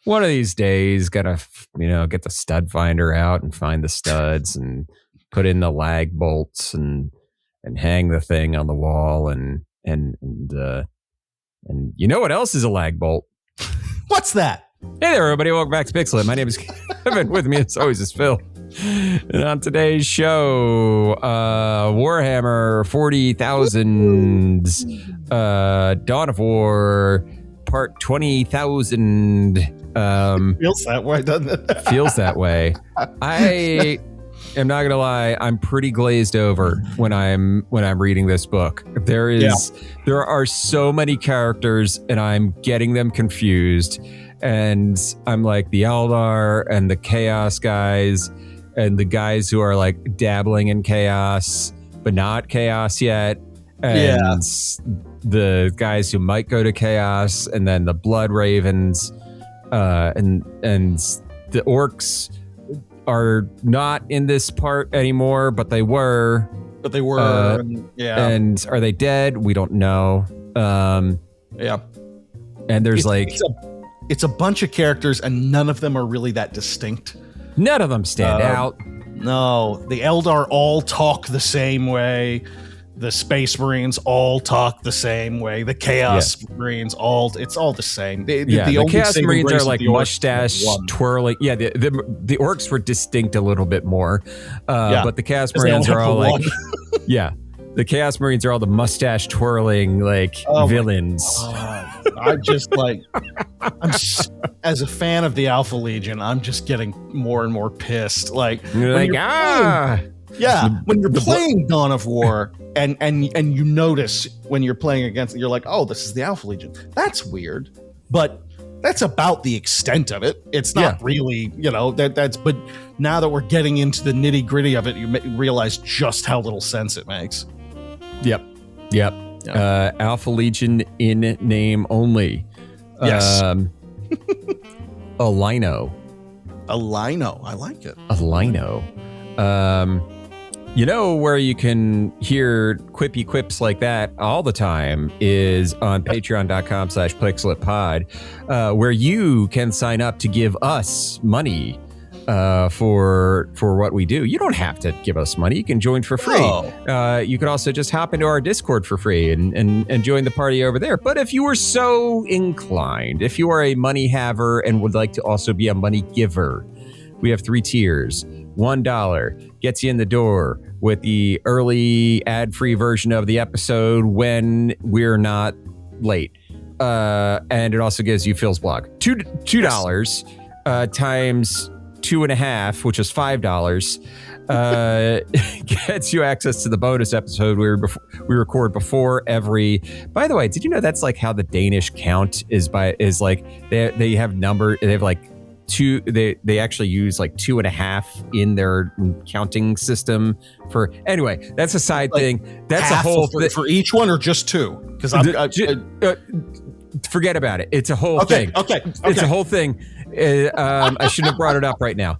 one of these days, gotta, get the stud finder out and find the studs and put in the lag bolts and hang the thing on the wall and you know what else is a lag bolt? What's that? Hey there, everybody. Welcome back to Pixel. My name is Kevin. With me, as always, is Phil. And on today's show, Warhammer 40,000, Dawn of War, part 20,000. Feels that way, doesn't it? Feels that way. I am not gonna lie. I'm pretty glazed over when I'm reading this book. There are so many characters, and I'm getting them confused. And I'm like the Eldar and the Chaos guys and the guys who are like dabbling in chaos, but not chaos yet. And the guys who might go to chaos, and then the Blood Ravens, and the orcs are not in this part anymore, but they were. And are they dead? We don't know. And there's it's a bunch of characters, and none of them are really that distinct. None of them stand out. No, the Eldar all talk the same way. The Space Marines all talk the same way. The Chaos Marines it's all the same. The Chaos Marines are like mustache twirling. Yeah, the orcs were distinct a little bit more. But the Chaos Marines are all like, the Chaos Marines are all the mustache twirling villains. As a fan of the Alpha Legion, I'm just getting more and more pissed. When you're playing Dawn of War and you notice when you're playing against it, you're like, oh, this is the Alpha Legion. That's weird, but that's about the extent of it. It's not really, but now that we're getting into the nitty gritty of it, you realize just how little sense it makes. Yep. Alpha Legion in name only. Yes. A lino. I like it. A lino. Where you can hear quippy quips like that all the time is on patreon.com/pixelitpod, where you can sign up to give us money for what we do. You don't have to give us money. You can join for free. You could also just hop into our Discord for free and join the party over there. But if you are so inclined, if you are a money haver and would like to also be a money giver, we have 3 tiers. $1 gets you in the door with the early ad-free version of the episode when we're not late. And it also gives you Phil's blog. $2 times 2.5, which is $5, gets you access to the bonus episode we record before every. By the way, did you know that's like how the Danish count is like they have number, they have like two, they actually use like 2.5 in their counting system for. Anyway, that's a side thing. That's a whole for each one, or just 2? Because forget about it. It's a whole thing. Okay. It's a whole thing. I shouldn't have brought it up right now.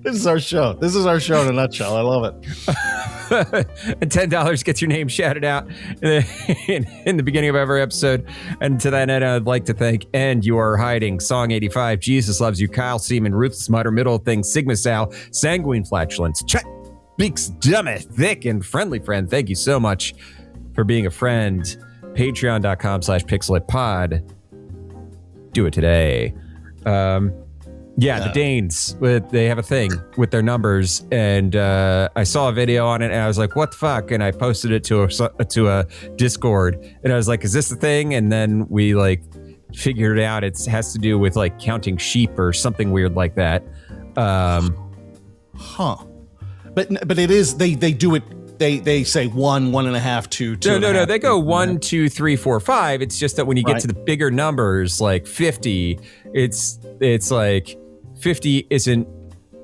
This is our show. This is our show in a nutshell. I love it. And $10 gets your name shouted out in the beginning of every episode. And to that end, I'd like to thank And You Are Hiding, Song 85, Jesus Loves You, Kyle Seaman, Ruthless Mutter, Middle Thing, Sigma Sal, Sanguine Flatulence, Chet Beaks, Dumbeth, Thick, and Friendly Friend. Thank you so much for being a friend. Patreon.com/pixelitpod. Do it today. The Danes, they have a thing with their numbers, and I saw a video on it, and I was like, what the fuck? And I posted it to a Discord, and I was like, is this the thing? And then we figured it out. It has to do with counting sheep or something weird like that. But it is, they do it. They say 1, 1.5, 2, 2. No. They go 1, 2, 3, 4, 5. It's just that when you get to the bigger numbers, like 50, it's like 50 isn't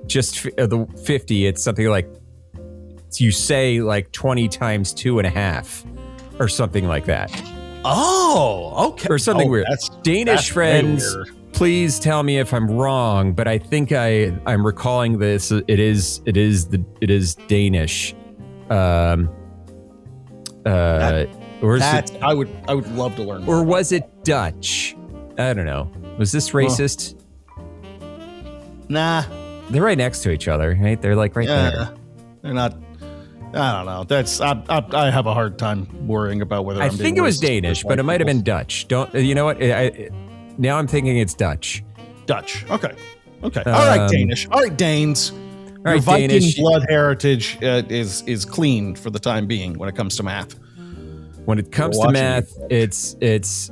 just the 50. It's something like you say 20 times 2.5 or something like that. Oh, okay. Or something weird. Danish friends, weird. Please tell me if I'm wrong, but I think I'm recalling this. It is Danish. I would love to learn more. Or was it Dutch? I don't know. Was this racist? Nah. They're right next to each other, right? They're like there. They're not. I don't know. That's I have a hard time worrying about whether I think it was Danish, but it might have been Dutch. Don't you know what? Now I'm thinking it's Dutch. Dutch. Okay. All right, Danish. All right, Danes. All right, Viking Danish. blood heritage is clean for the time being when it comes to math. When it comes to math, it's Danish.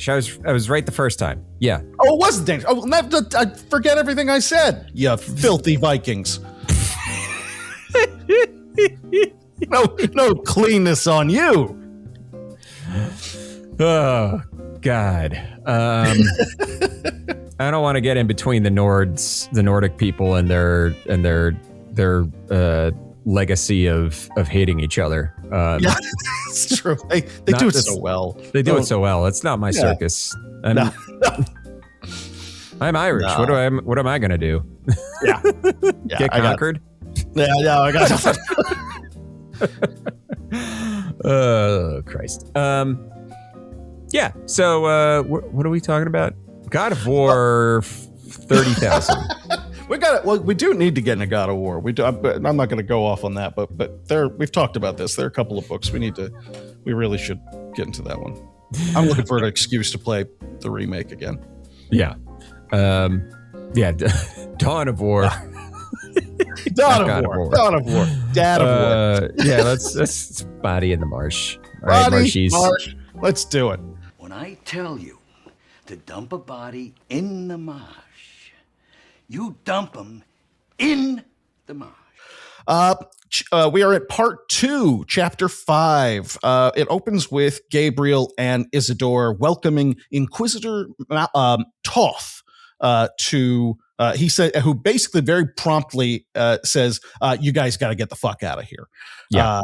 I was right the first time. Yeah. Oh, it wasn't Danish. Oh, I forget everything I said. You filthy Vikings. No cleanness on you. Oh God. I don't want to get in between the Nordic people and their legacy of hating each other. Yeah, it's true. They do it so well. They do it so well. It's not my circus. I'm Irish. No. What am I gonna do? Yeah. Get conquered? Yeah, I got it. Oh Christ. Yeah. So what are we talking about? God of War 30,000. We do need to get in a God of War. We do. I'm not going to go off on that, but we've talked about this. There are a couple of books we really should get into that one. I'm looking for an excuse to play the remake again. Yeah. Dawn of War. Dawn of War. Dad of War. Yeah, let's body in the marsh. All right, Marshies. Marsh. Let's do it. When I tell you to dump a body in the marsh, you dump them in the marsh. We are at part 2, chapter 5. It opens with Gabriel and Isidore welcoming Inquisitor Toth to. He said, who basically very promptly says, "You guys got to get the fuck out of here." Yeah,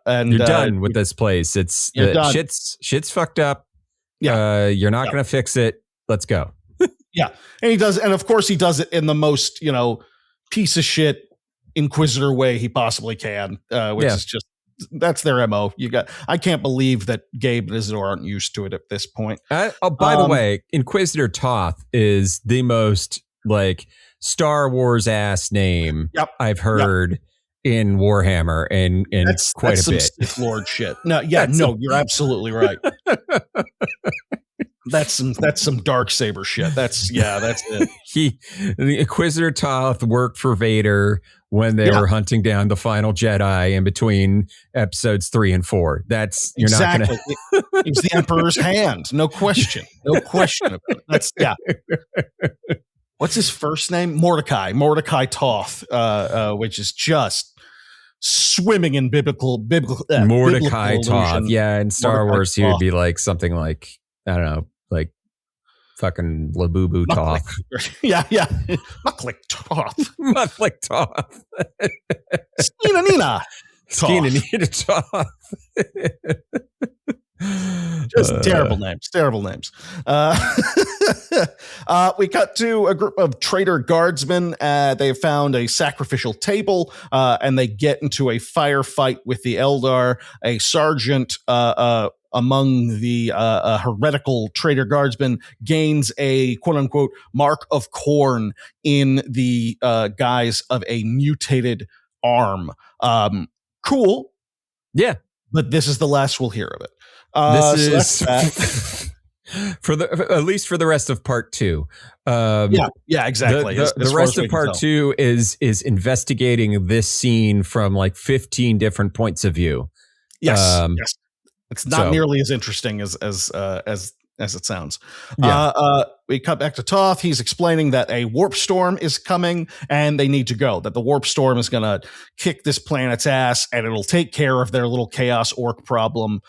and you're done with this place. It's shit's fucked up. Yeah, you're not going to fix it. Let's go. Yeah, and he does, and of course he does it in the most piece of shit Inquisitor way he possibly can, which is just that's their MO. I can't believe that Gabe and Isidore aren't used to it at this point. By the way, Inquisitor Toth is the most Star Wars ass name I've heard in Warhammer and that's quite a bit. Sith Lord shit. No, you're absolutely right. That's some Darksaber shit. That's it. The Inquisitor Toth worked for Vader when they were hunting down the final Jedi in between episodes 3 and 4. That's you're not going to. It was the Emperor's hand, no question about it. That's What's his first name? Mordecai Toth, which is just swimming in biblical Mordecai Toth. Yeah, in Star Mordecai Wars, he would be something like, I don't know, fucking Labubu Toth. Yeah. Mucklick Toth. Mucklick Toth. Skinanina Toth. Just terrible names. We cut to a group of traitor guardsmen. They have found a sacrificial table, and they get into a firefight with the Eldar. A sergeant among the heretical traitor guardsmen gains a quote-unquote mark of corn in the guise of a mutated arm. Cool. Yeah. But this is the last we'll hear of it. This is at least for the rest of part 2. Yeah, exactly. The rest of part 2 is investigating this scene from 15 different points of view. Yes. It's not nearly as interesting as it sounds. Yeah. We cut back to Toth. He's explaining that a warp storm is coming and they need to go, that the warp storm is going to kick this planet's ass and it'll take care of their little chaos orc problem.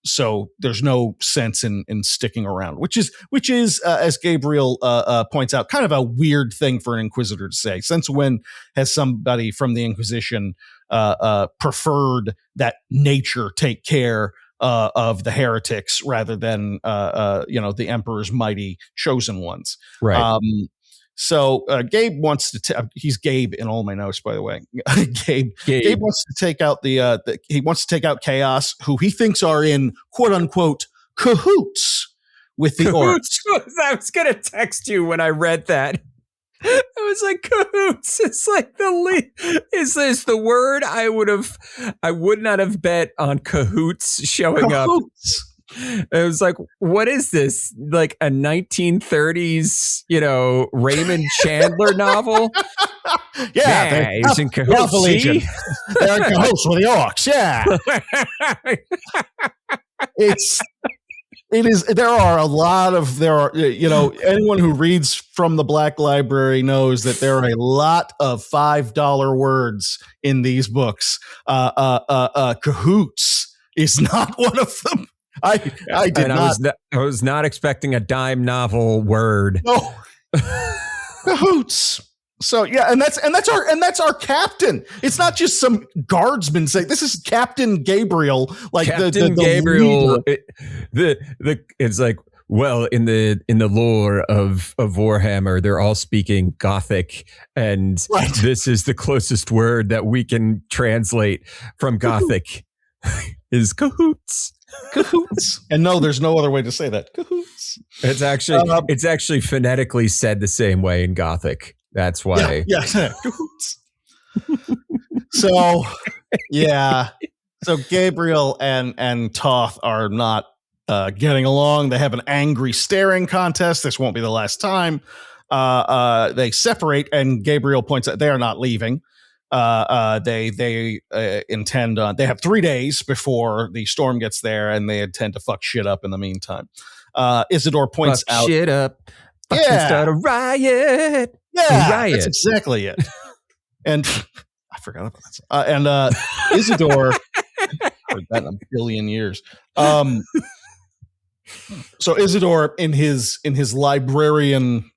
So there's no sense in sticking around, which is as Gabriel points out, kind of a weird thing for an Inquisitor to say. Since when has somebody from the Inquisition preferred that nature take care of the heretics rather than the Emperor's mighty chosen ones? Right. So Gabe wants to. He's Gabe in all my notes, by the way. Gabe wants to take out he wants to take out Chaos, who he thinks are in quote unquote cahoots with the orcs. I was gonna text you when I read that. I was like, cahoots. It's like is this the word I would not have bet on cahoots showing up. It was like, what is this? Like a 1930s, Raymond Chandler novel? Yeah, he's in cahoots. They're in cahoots with the orcs. Yeah. Anyone who reads from the Black Library knows that there are a lot of $5 words in these books. Cahoots is not one of them. I was not expecting a dime novel word. No. Cahoots. So yeah, and that's our captain. It's not just some guardsman saying this is Captain Gabriel, like Captain Gabriel. It's like, well, in the lore of Warhammer, they're all speaking Gothic, and this is the closest word that we can translate from Gothic is cahoots. Cahoots. And no, there's no other way to say that. Cahoots. It's actually phonetically said the same way in Gothic. That's why. Yeah. So, yeah. So Gabriel and Toth are not getting along. They have an angry staring contest. This won't be the last time. They separate, and Gabriel points out they are not leaving. They intend on. They have 3 days before the storm gets there, and they intend to fuck shit up in the meantime. Isidore points out shit up. Start a riot. Yeah, that's exactly it. And I forgot about that. And Isidore heard that in a billion years. So Isidore, in his librarian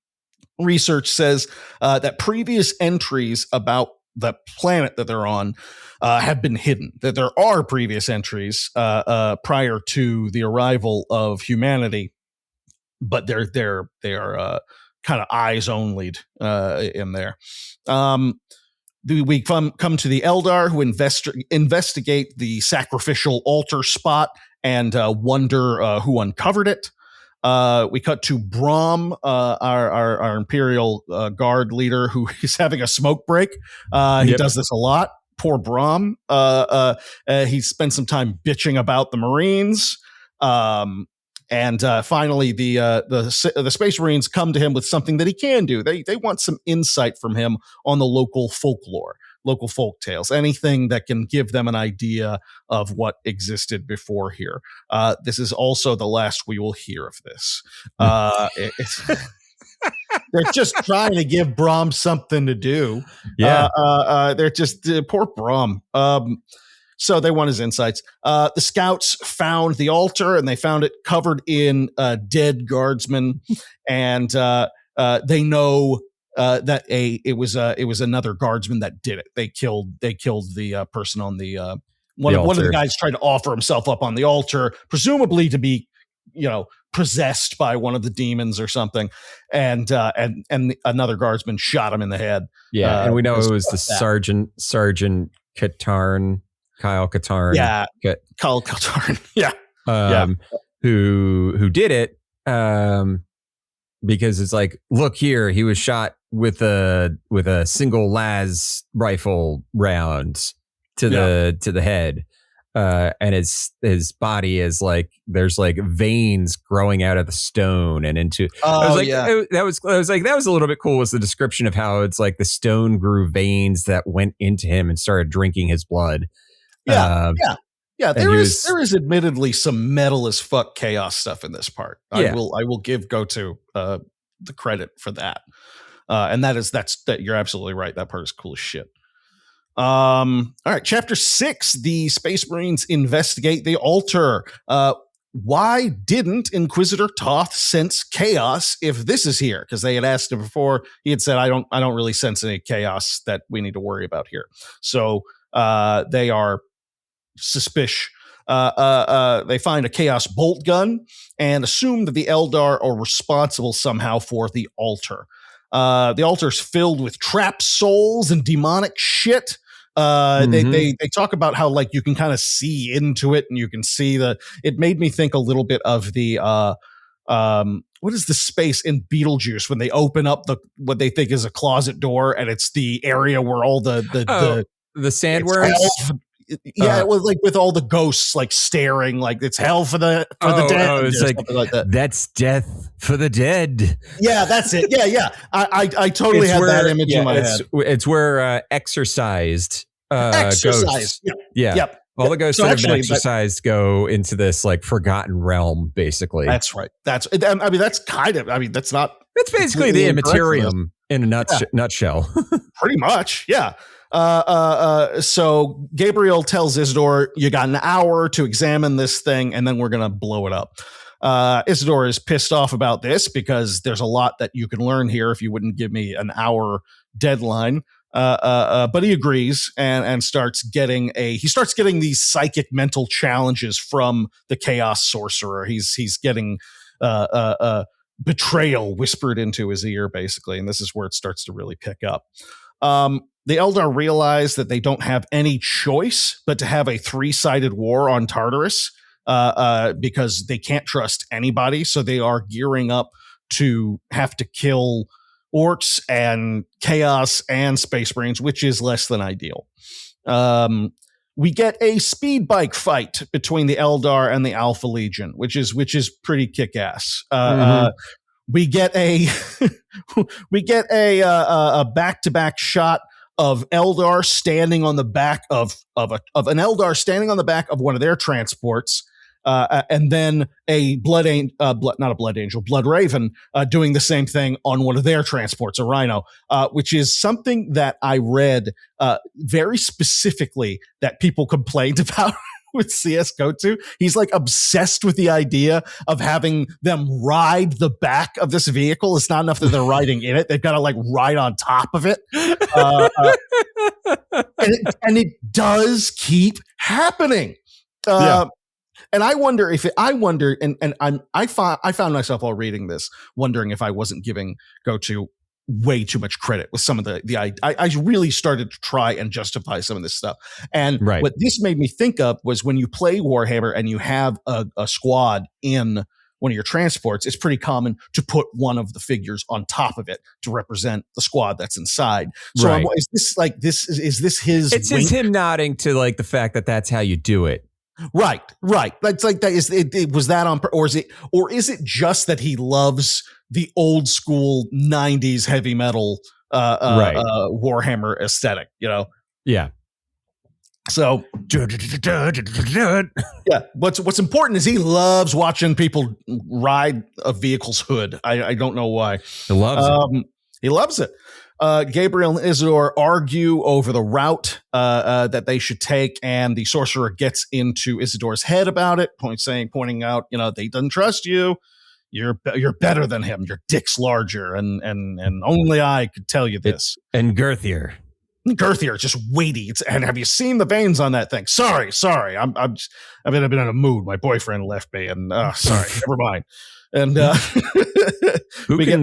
research, says that previous entries about the planet that they're on have been hidden. That there are previous entries prior to the arrival of humanity, but they are kind of eyes only in there. We come to the Eldar, who investigate the sacrificial altar spot and wonder who uncovered it. We cut to Brom, our Imperial Guard leader, who is having a smoke break. He does this a lot. Poor Brom. He spent some time bitching about the Marines. And finally, the Space Marines come to him with something that he can do. They want some insight from him on the local folklore, local folk tales, anything that can give them an idea of what existed before here. This is also the last we will hear of this. They're just trying to give Brom something to do. Yeah. They're just poor Brom. So they want his insights. The scouts found the altar, and they found it covered in dead guardsmen, and they know that it was another guardsman that did it. They killed the person on the one of the guys tried to offer himself up on the altar, presumably to be possessed by one of the demons or something, and another guardsman shot him in the head. Yeah, and we know it was the Sergeant Katarn. Kyle Katarn. Yeah. Kyle Katarn. Yeah. Who did it. Because it's like, look here, he was shot with a single las rifle round to the head. And his body is like, there's like veins growing out of the stone and into. That was a little bit cool. Was the description of how it's like the stone grew veins that went into him and started drinking his blood. Yeah. There is admittedly some metal as fuck chaos stuff in this part. I will give Goto the credit for that. And that's you're absolutely right. That part is cool as shit. All right, chapter 6, the Space Marines investigate the altar. Why didn't Inquisitor Toth sense chaos if this is here? Because they had asked him before. He had said, I don't really sense any chaos that we need to worry about here. So they are suspicious. They find a chaos bolt gun and assume that the Eldar are responsible somehow for the altar. The altar is filled with trapped souls and demonic shit. They talk about how like you can kind of see into it, and you can see it made me think a little bit of the what is the space in Beetlejuice when they open up what they think is a closet door, and it's the area where all the sandworms. Yeah, it was like with all the ghosts like staring, like it's hell for the dead. Oh, it's like that. That's death for the dead. Yeah, that's it. Yeah. I totally had that image in my head. It's where exorcised ghosts. Yeah. Yep. All the ghosts that have been exorcised go into this like forgotten realm, basically. That's right. That's kind of. That's not. It's basically the Immaterium in a nutshell. Pretty much, yeah. So Gabriel tells Isidore, you got an hour to examine this thing, and then we're going to blow it up. Isidore is pissed off about this because there's a lot that you can learn here if you wouldn't give me an hour deadline. But he agrees and starts getting these psychic mental challenges from the Chaos Sorcerer. He's getting betrayal whispered into his ear, basically, and this is where it starts to really pick up. The Eldar realize that they don't have any choice but to have a 3-sided war on Tartarus because they can't trust anybody. So they are gearing up to have to kill orcs and chaos and space marines, which is less than ideal. We get a speed bike fight between the Eldar and the Alpha Legion, which is pretty kick-ass. We get a back-to-back shot of Eldar standing on the back of an Eldar standing on the back of one of their transports, and then a Blood Raven doing the same thing on one of their transports, a Rhino, which is something that I read very specifically that people complained about with CS:GO 2. He's like obsessed with the idea of having them ride the back of this vehicle. It's not enough that they're riding in it. They've got to like ride on top of it. And it does keep happening. And I wonder I found myself while reading this wondering if I wasn't giving GoTo way too much credit with some of I really started to try and justify some of this stuff. And what this made me think of was when you play Warhammer and you have a squad in one of your transports, it's pretty common to put one of the figures on top of it to represent the squad that's inside. So is this his? It's just him nodding to like the fact that that's how you do it. Right. That's like that. Was that on, or is it just that he loves the old school 90s heavy metal Warhammer aesthetic? You know? Yeah. So yeah. What's important is he loves watching people ride a vehicle's hood. I don't know why. He loves it. He loves it. Gabriel and Isidore argue over the route that they should take, and the sorcerer gets into Isidore's head about it, pointing out, they doesn't trust you. You're better than him. Your dick's larger, and only I could tell you this. And girthier, just weighty. And have you seen the veins on that thing? Sorry. I've been in a mood. My boyfriend left me, and sorry, never mind. And who can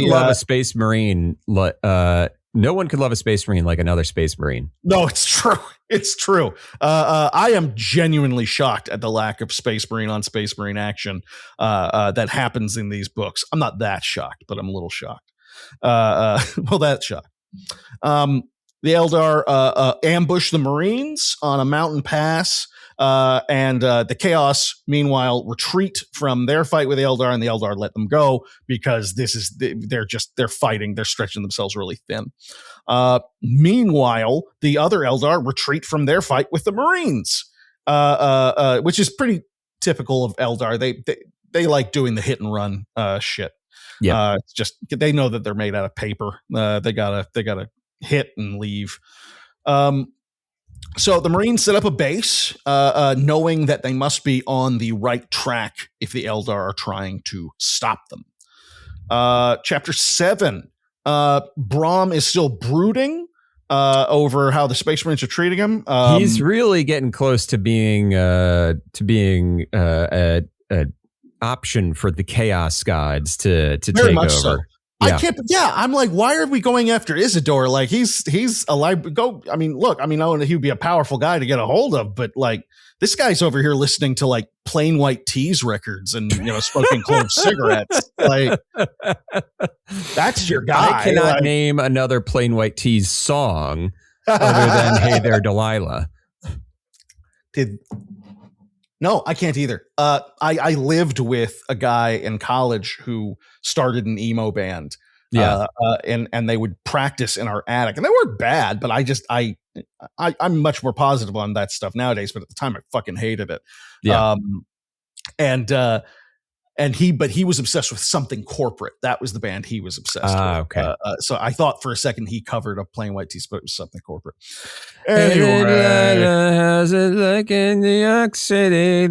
love a space marine? No one could love a space marine like another space marine. No, it's true. It's true. I am genuinely shocked at the lack of space marine on space marine action that happens in these books. I'm not that shocked, but I'm a little shocked. Well, that's shocked. The Eldar ambush the Marines on a mountain pass. And the Chaos, meanwhile, retreat from their fight with the Eldar, and the Eldar let them go because they're fighting. They're stretching themselves really thin. Meanwhile, the other Eldar retreat from their fight with the Marines, which is pretty typical of Eldar. They like doing the hit and run shit. Yeah, it's just they know that they're made out of paper. They gotta hit and leave. So the Marines set up a base, knowing that they must be on the right track if the Eldar are trying to stop them. Chapter 7, Brom is still brooding over how the Space Marines are treating him. He's really getting close to being an option for the Chaos Gods to take over. So. Yeah. I can't. Yeah, I'm like, why are we going after Isidore? Like, he's a look. I know he would be a powerful guy to get a hold of, but like, this guy's over here listening to like Plain White Tees records and smoking clove cigarettes. Like, that's your guy. I cannot name another Plain White Tees song other than "Hey There, Delilah." No, I can't either. I lived with a guy in college who started an emo band. Yeah. And they would practice in our attic, and they weren't bad, but I'm much more positive on that stuff nowadays. But at the time, I fucking hated it. Yeah. But he was obsessed with Something Corporate. That was the band he was obsessed with. Okay. So I thought for a second he covered up Plain White Tees, but it was Something Corporate. Anyway. How's it like in New York City?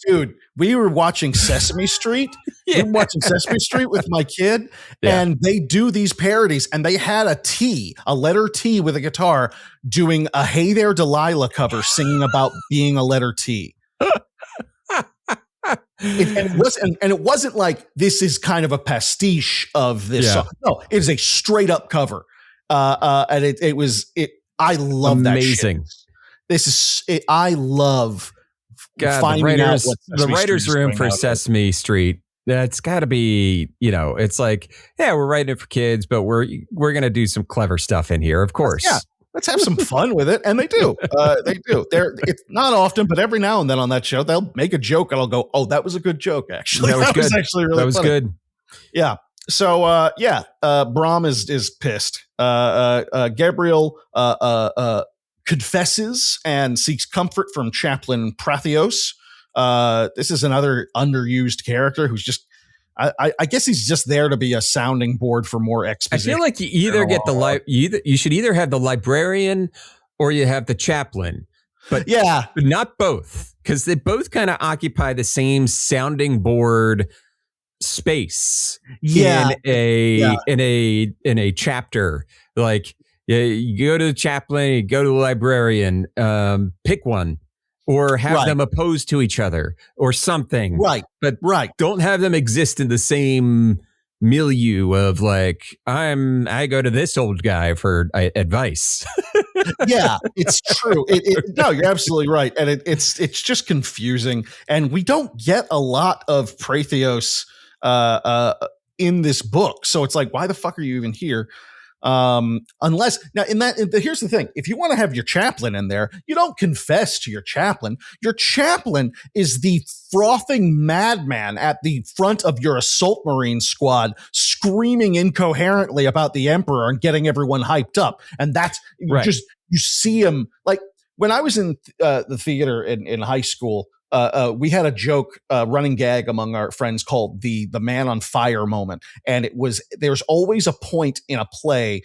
Dude, we were watching Sesame Street. We were watching Sesame Street with my kid, and they do these parodies, and they had a letter T with a guitar doing a Hey There, Delilah cover singing about being a letter T. It wasn't like this is kind of a pastiche of this song. No, it is a straight up cover. And it was I love amazing. That shit. This is it. I love finding out what the writer's room for Sesame Street. That's got to be, it's like, yeah, we're writing it for kids, but we're going to do some clever stuff in here, of course. Yeah. Let's have some fun with it. And they do. They do. It's not often, but every now and then on that show, they'll make a joke and I'll go, oh, that was a good joke, actually. That was actually really funny. Good. Yeah. So, Brom is pissed. Gabriel confesses and seeks comfort from Chaplain Prathios. This is another underused character who's just, I guess he's just there to be a sounding board for more exposition. I feel like you either get you should either have the librarian or you have the chaplain, but not both, because they both kind of occupy the same sounding board space in a chapter. Like you go to the chaplain, you go to the librarian, pick one. Or have them opposed to each other or something. Right. But don't have them exist in the same milieu of like, I go to this old guy for advice. Yeah, it's true. No, you're absolutely right. And it's just confusing. And we don't get a lot of Prathios in this book. So it's like, why the fuck are you even here? Unless now here's the thing. If you want to have your chaplain in there, you don't confess to your chaplain. Your chaplain is the frothing madman at the front of your assault marine squad, screaming incoherently about the emperor and getting everyone hyped up. And that's you see him like when I was in the theater in high school. We had a joke, running gag among our friends called the man on fire moment. And there's always a point in a play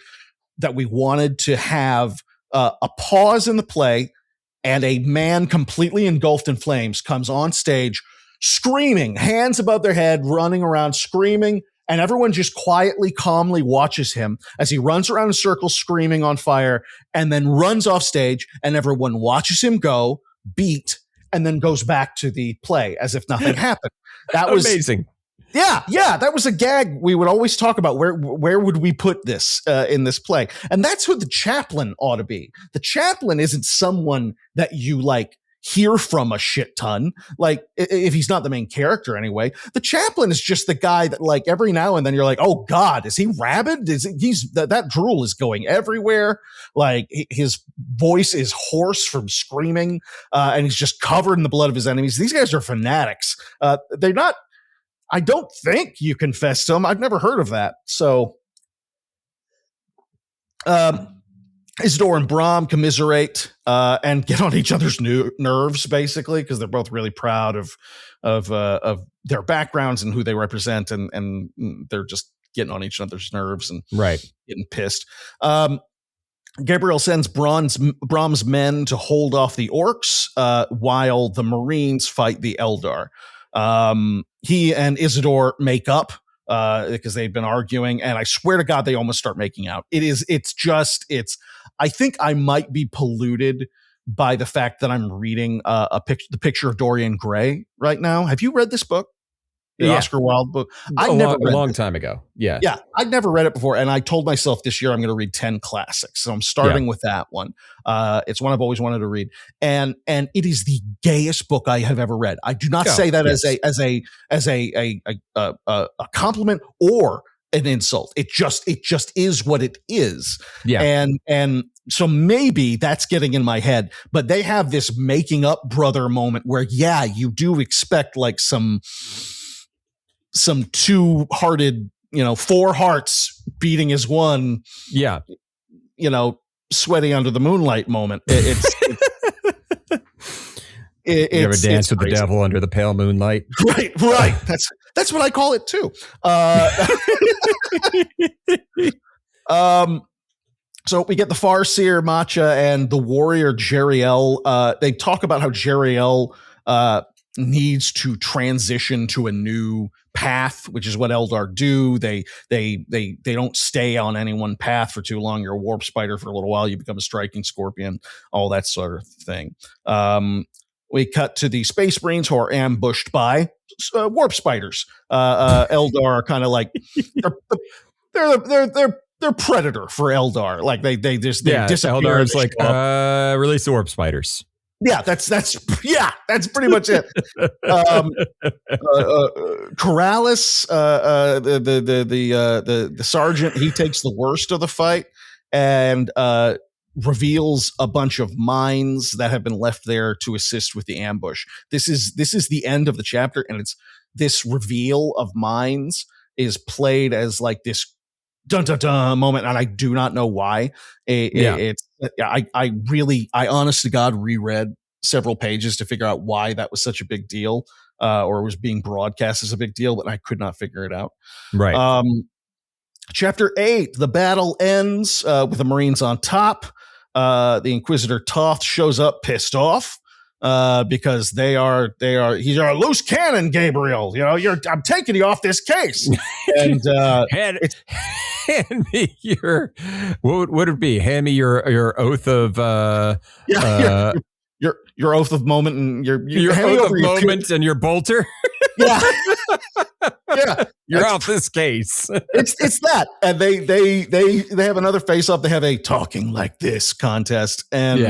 that we wanted to have a pause in the play and a man completely engulfed in flames comes on stage screaming, hands above their head, running around screaming. And everyone just quietly, calmly watches him as he runs around in circles, screaming on fire, and then runs off stage. And everyone watches him go, beat, and then goes back to the play as if nothing happened. That was amazing. Yeah. That was a gag we would always talk about. Where would we put this in this play? And that's who the chaplain ought to be. The chaplain isn't someone that you like hear from a shit ton. Like if he's not the main character anyway, the chaplain is just the guy that like every now and then you're like, oh God, is he rabid? That drool is going everywhere. Like his voice is hoarse from screaming, and he's just covered in the blood of his enemies. These guys are fanatics. They're not, I don't think you confess to them. I've never heard of that. So, Isidore and Brom commiserate and get on each other's nerves, basically, because they're both really proud of their backgrounds and who they represent, and they're just getting on each other's nerves and getting pissed. Gabriel sends Brom's men to hold off the orcs while the Marines fight the Eldar. He and Isidore make up because they've been arguing, and I swear to God, they almost start making out. I think I might be polluted by the fact that I'm reading the picture of Dorian Gray right now. Have you read this book? The Oscar Wilde book. I never read a long time ago. Yeah. Yeah. I'd never read it before. And I told myself this year I'm going to read 10 classics. So I'm starting with that one. It's one I've always wanted to read. And it is the gayest book I have ever read. I do not say that as a compliment or an insult. It just is what it is. Yeah. And so maybe that's getting in my head, but they have this making up brother moment where, yeah, you do expect like some two-hearted, four hearts beating as one. Yeah. Sweaty under the moonlight moment. You ever dance with the devil under the pale moonlight? Right. That's what I call it too. So we get the Farseer, Matcha, and the warrior Jeriel. They talk about how Jeriel needs to transition to a new path, which is what Eldar do. They don't stay on any one path for too long. You're a warp spider for a little while. You become a striking scorpion, all that sort of thing. We cut to the Space Marines who are ambushed by warp spiders. Eldar are kind of like they're predator for Eldar. Like they disappear. Eldar's like release the warp spiders. Yeah, that's pretty much it. Corrales, the sergeant, he takes the worst of the fight and reveals a bunch of mines that have been left there to assist with the ambush. This is the end of the chapter, and it's this reveal of mines is played as like this dun dun dun moment, and I do not know why. I honest to God reread several pages to figure out why that was such a big deal, or was being broadcast as a big deal, but I could not figure it out. Right. Chapter 8, the battle ends with the Marines on top. The Inquisitor Toth shows up pissed off because he's a loose cannon, Gabriel. I'm taking you off this case. And hand me your, what would it be? Hand me your oath of your oath of moment and your oath of moment and your bolter. Yeah. You're off this case. it's that. And they have another face off. They have a talking like this contest. And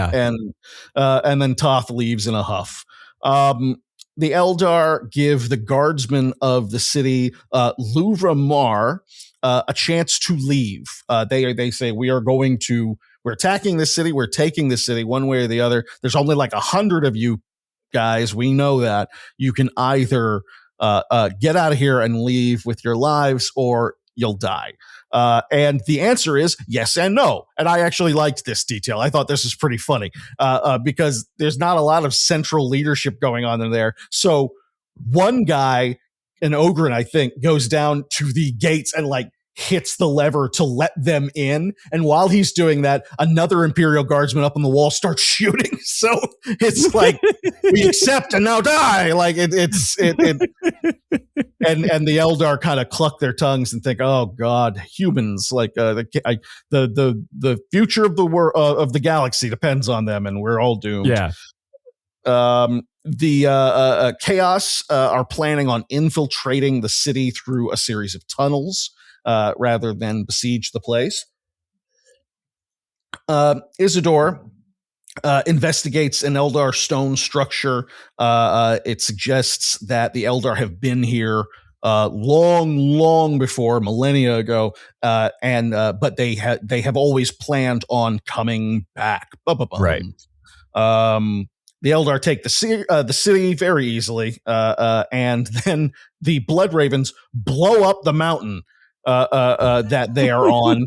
then Toth leaves in a huff. The Eldar give the guardsmen of the city, Louvre Mar, a chance to leave. They say, we're attacking this city. We're taking this city one way or the other. There's only like 100 of you guys. We know that. You can either get out of here and leave with your lives, or you'll die. And the answer is yes and no. And I actually liked this detail. I thought this was pretty funny because there's not a lot of central leadership going on in there. So one guy, an Ogren, I think, goes down to the gates and like hits the lever to let them in. And while he's doing that, another Imperial guardsman up on the wall starts shooting. So it's like, we accept and now die. Like and the Eldar kind of cluck their tongues and think, oh God, humans, like the future of the galaxy depends on them, and we're all doomed. Yeah. The Chaos are planning on infiltrating the city through a series of tunnels rather than besiege the place. Isidore investigates an Eldar stone structure. It suggests that the Eldar have been here long before, millennia ago, but they have always planned on coming back. Right. The Eldar take the city very easily, and then the Blood Ravens blow up the mountain that they are on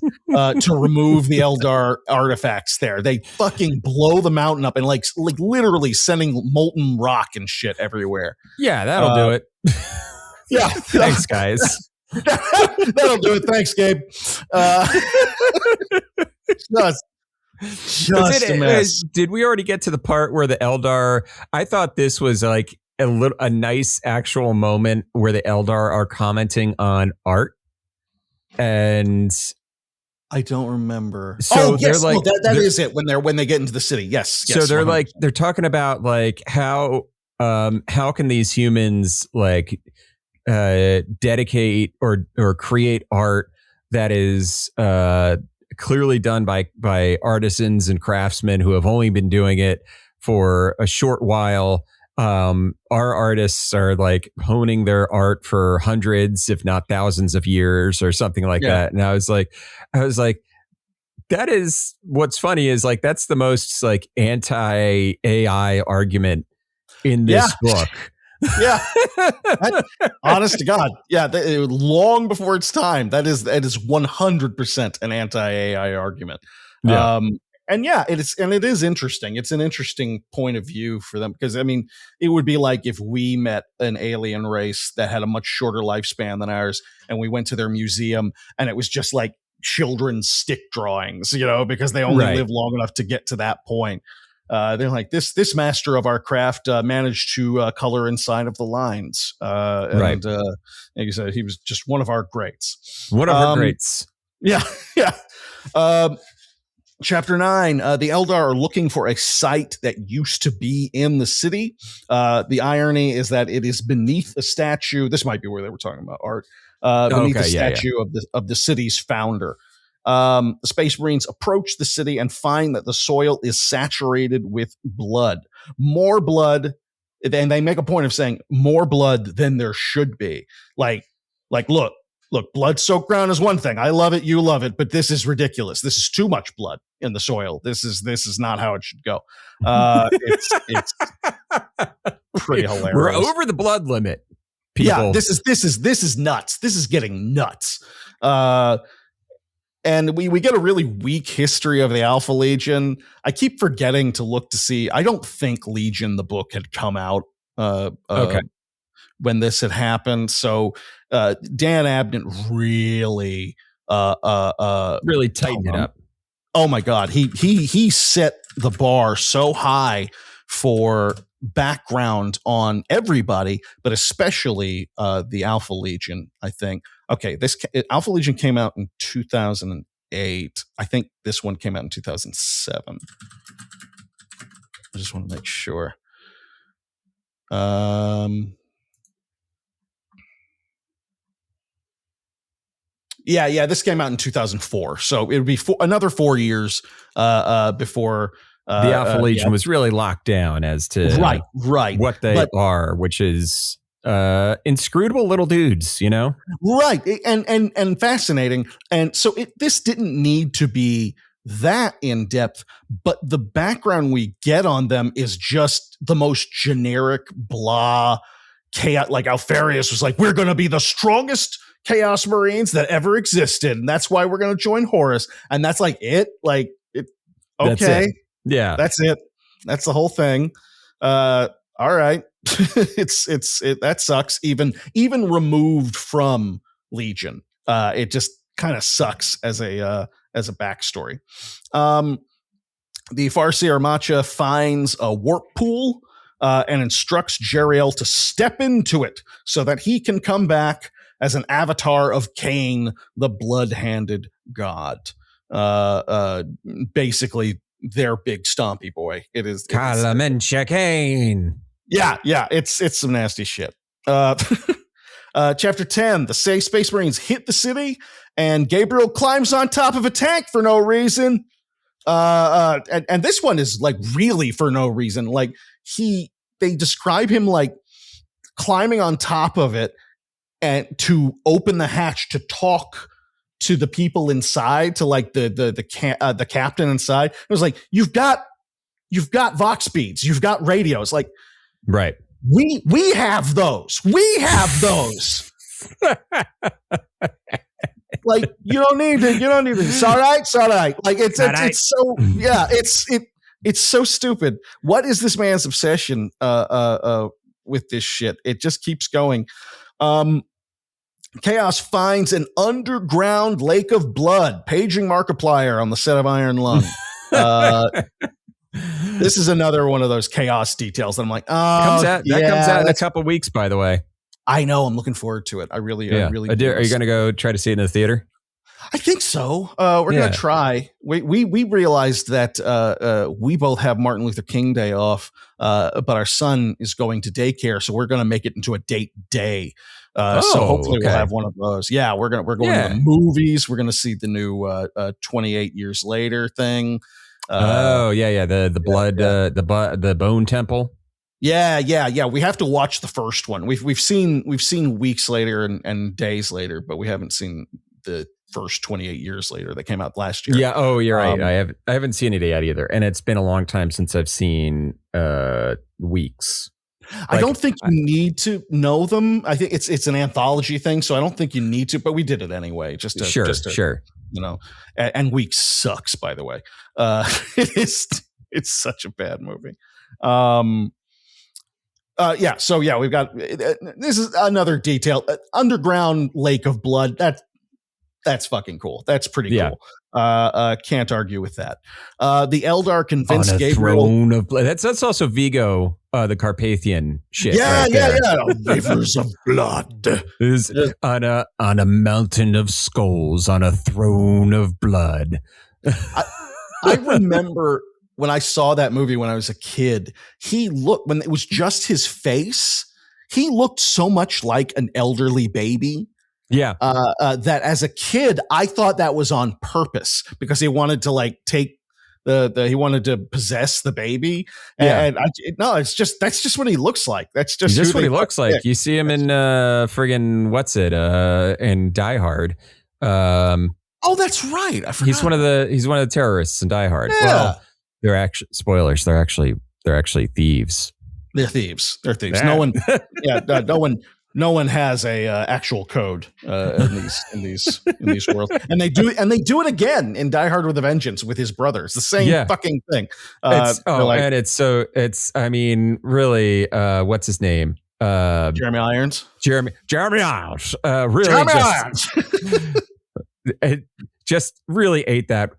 to remove the Eldar artifacts there. They fucking blow the mountain up and like literally sending molten rock and shit everywhere. Yeah, that'll do it. Yeah. Thanks, guys. That'll do it. Thanks, Gabe. Just a mess. Did we already get to the part where the Eldar? I thought this was like a nice actual moment where the Eldar are commenting on art, and I don't remember. So yes, they're like, that is it when they get into the city. Yes. So they're 100%. Like they're talking about like how can these humans like dedicate or create art that is clearly done by artisans and craftsmen who have only been doing it for a short while. Our artists are like honing their art for hundreds, if not thousands of years or something like that. And I was like, that is what's funny is like, that's the most like anti-AI argument in this book. Yeah. Honest to God. Yeah. Long before its time. That is 100% an anti-AI argument. Yeah. And it is interesting. It's an interesting point of view for them because I mean, it would be like if we met an alien race that had a much shorter lifespan than ours, and we went to their museum, and it was just like children's stick drawings, because they only live long enough to get to that point. They're like this master of our craft managed to color inside of the lines, and like you said, he was just one of our greats. One of our greats. Yeah, yeah. Chapter 9, the Eldar are looking for a site that used to be in the city. The irony is that it is beneath a statue. This might be where they were talking about art. Beneath the statue of the city's founder. The Space Marines approach the city and find that the soil is saturated with blood. More blood, and they make a point of saying more blood than there should be. Like, look, blood-soaked ground is one thing. I love it, you love it, but this is ridiculous. This is too much blood in the soil. This is not how it should go. It's pretty hilarious. We're over the blood limit, people. Yeah, this is nuts. This is getting nuts. And we get a really weak history of the Alpha Legion. I keep forgetting to look to see. I don't think Legion, the book, had come out when this had happened. So Dan Abnett really really tightened it up. Oh my God. He set the bar so high for background on everybody, but especially the Alpha Legion, I think. Okay, Alpha Legion came out in 2008. I think this one came out in 2007. I just want to make sure. Yeah, this came out in 2004. So it would be another 4 years before the Alpha Legion was really locked down as to what they are, which is inscrutable little dudes, Right, and fascinating. And so this didn't need to be that in depth, but the background we get on them is just the most generic blah chaos. Like Alfarius was like, we're going to be the strongest Chaos Marines that ever existed, and that's why we're going to join Horus. And that's like it. Like it. Okay, that's it. Yeah, that's it. That's the whole thing. All right, that sucks. Even removed from Legion, it just kind of sucks as a backstory. The Farseer Macha finds a warp pool and instructs Jeriel to step into it so that he can come back as an avatar of Cain, the blood-handed god. Basically, their big stompy boy. It is Kalamentia Cain. Yeah, it's some nasty shit. Chapter 10, the Space Marines hit the city, and Gabriel climbs on top of a tank for no reason. And this one is like really for no reason. Like they describe him like climbing on top of it and to open the hatch to talk to the people inside, to like the captain inside. It was like, you've got Vox beads, you've got radios, like right. We have those. We have those. Like you don't need it. It's all right. It's all right. Like it's so it's so stupid. What is this man's obsession with this shit? It just keeps going. Chaos finds an underground lake of blood. Paging Markiplier on the set of Iron Lung. This is another one of those chaos details that I'm like, that comes out in a couple weeks, by the way. I know. I'm looking forward to it. I really. Are you going to go try to see it in the theater? I think so. We're going to try. We realized that we both have Martin Luther King Day off, but our son is going to daycare, so we're going to make it into a date day. So hopefully we'll have one of those. Yeah, we're going to the movies. We're going to see the new 28 years later thing. The blood, the bone temple. Yeah. We have to watch the first one. We've seen weeks later and days later, but we haven't seen the first 28 years later that came out last year. Yeah. Oh, you're right. I haven't seen it yet either, and it's been a long time since I've seen weeks. I don't think you need to know them. I think it's an anthology thing, so I don't think you need to. But we did it anyway, sure. You know, and Weeks sucks, by the way. It's such a bad movie. We've got this is another detail. Underground lake of blood. That's fucking cool. That's pretty cool. Can't argue with that. The Eldar convinced Gabriel. Throne of blood. That's also Vigo, the Carpathian shit. Yeah. Rivers of blood. Is on a mountain of skulls, on a throne of blood. I remember when I saw that movie when I was a kid. When it was just his face, he looked so much like an elderly baby. Yeah. That as a kid, I thought that was on purpose because he wanted to take he wanted to possess the baby. And that's just what he looks like. That's just what he looks like. You see him in in Die Hard. Oh, that's right. I forgot. He's one of the terrorists in Die Hard. Yeah. Well, they're actually spoilers. They're actually thieves. They're thieves. Yeah. No one has a actual code in these worlds, and they do it again in Die Hard with a Vengeance with his brother. It's the same fucking thing. Really, what's his name? Jeremy Irons. Jeremy Irons. Really, Jeremy Irons. It just really ate that.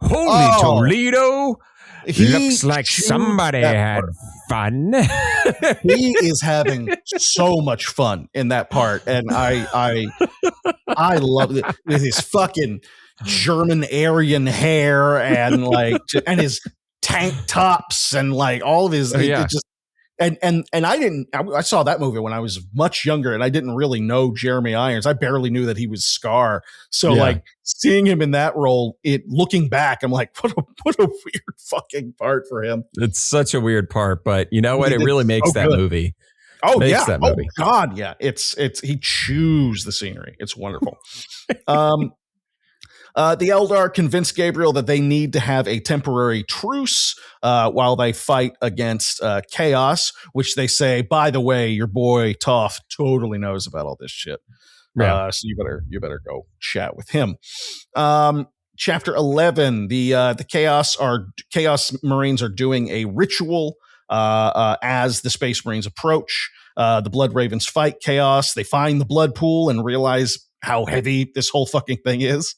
Holy Toledo. Looks like somebody had fun. He is having so much fun in that part, and I love it with his fucking German Aryan hair and and his tank tops and all of his I saw that movie when I was much younger, and I didn't really know Jeremy Irons. I barely knew that he was Scar. So seeing him in that role, looking back, I'm like, what a weird fucking part for him. It's such a weird part, but you know what? It really makes that movie. Oh yeah. That movie. Oh God. Yeah. It's he chews the scenery. It's wonderful. The Eldar convince Gabriel that they need to have a temporary truce while they fight against chaos, which they say, by the way, your boy Toth totally knows about all this shit. Yeah. So you better go chat with him. Chapter 11, the Chaos Marines are doing a ritual as the Space Marines approach. The Blood Ravens fight Chaos. They find the blood pool and realize how heavy this whole fucking thing is.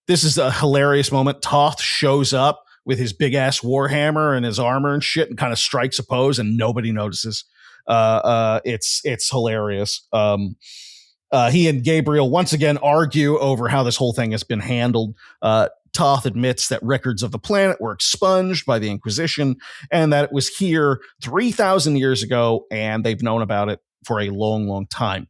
This is a hilarious moment. Toth shows up with his big ass Warhammer and his armor and shit and kind of strikes a pose and nobody notices. It's hilarious. He and Gabriel once again argue over how this whole thing has been handled. Toth admits that records of the planet were expunged by the Inquisition and that it was here 3,000 years ago, and they've known about it for a long, long time.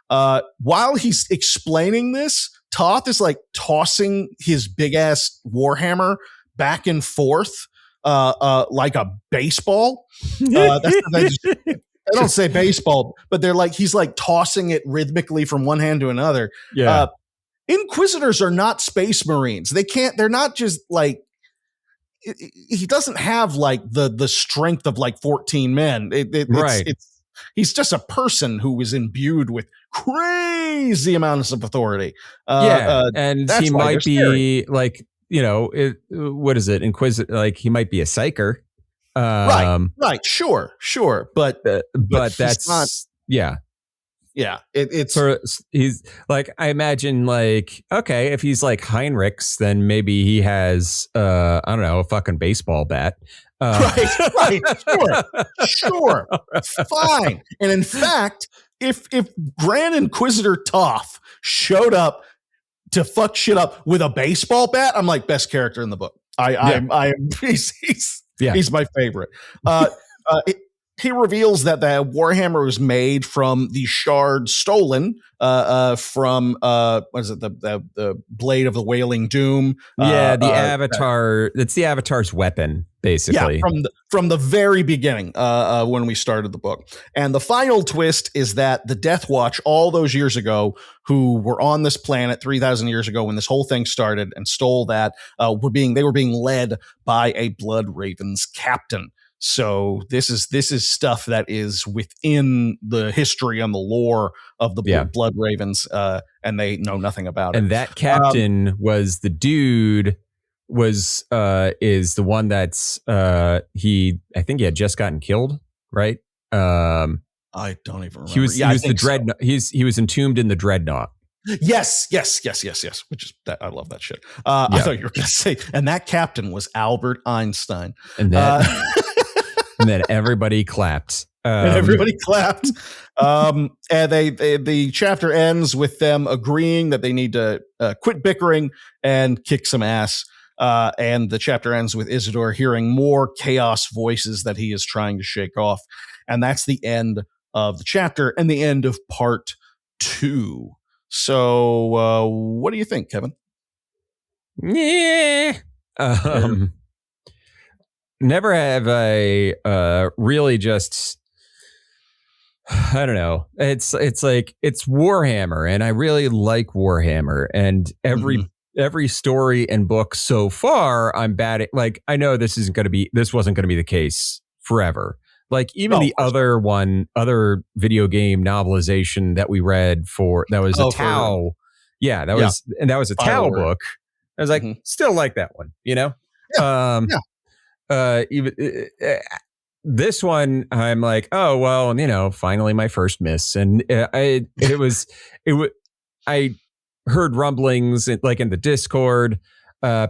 While he's explaining this, Toth is tossing his big ass Warhammer back and forth like a baseball. I don't say baseball, but he's tossing it rhythmically from one hand to another. Yeah. Inquisitors are not Space Marines. They're not just he doesn't have the strength of 14 men. He's just a person who was imbued with crazy amounts of authority. And he might be what is it? Inquisitor, he might be a psyker. Right. Sure. But that's not. Yeah. It's he's I imagine okay, if he's Heinrichs, then maybe he has I don't know, a fucking baseball bat. Right. Sure. Fine. And in fact, if Grand Inquisitor Toth showed up to fuck shit up with a baseball bat, I'm best character in the book. He's my favorite. he reveals that the Warhammer was made from the shard stolen from what is it, the blade of the Wailing Doom? The Avatar. It's the Avatar's weapon, basically. Yeah, from the very beginning, when we started the book. And the final twist is that the Death Watch, all those years ago, who were on this planet 3,000 years ago when this whole thing started and stole that, were being led by a Blood Ravens captain. So this is stuff that is within the history and the lore of the Blood Ravens, and they know nothing about it. And that captain was the dude is the one that's I think he had just gotten killed, right? I don't even remember. He was the dreadnought. So. He was entombed in the dreadnought. Yes. Which is that I love that shit. I thought you were going to say, and that captain was Albert Einstein. And that. And then everybody clapped. And the chapter ends with them agreeing that they need to quit bickering and kick some ass. And the chapter ends with Isidore hearing more chaos voices that he is trying to shake off. And that's the end of the chapter and the end of part 2. So what do you think, Kevin? Yeah. Never have I really just, I don't know. It's like, it's Warhammer, and I really like Warhammer, and every story and book so far, I'm bad at, like, I know this wasn't going to be the case forever. Like even the other video game novelization that we read that was a Tau. That was a Tau book. I was like, still like that one, you know? Even this one, I'm like, oh well, you know, finally my first miss, and I heard rumblings like in the Discord,